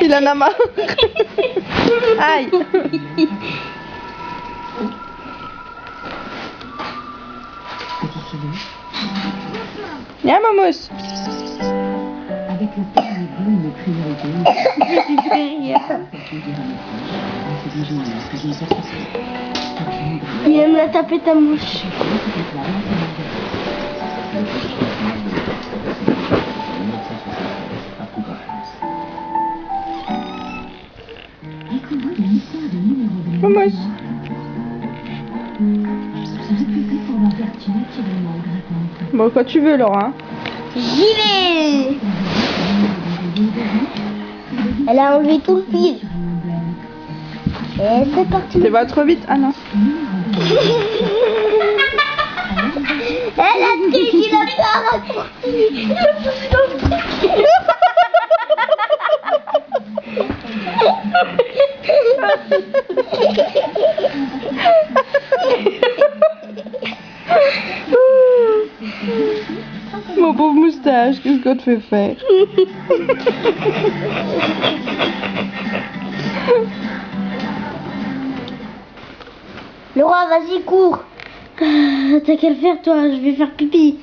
Il en a marre. Aïe. Viens, Momos. Avec le temps, les brunes de priorité. Il aime la taper ta mouche. Momos. Bon, quand tu veux, Laura. J'y vais. Elle a enlevé tout le pied. Et c'est parti. Tu vas trop vite. Ah non. Elle a triché, il a fait un raccourci. Il a poussé dans le truc. Mon pauvre moustache, qu'est-ce qu'on te fait faire? Laura, vas-y, cours. T'as qu'à le faire, toi. Je vais faire pipi.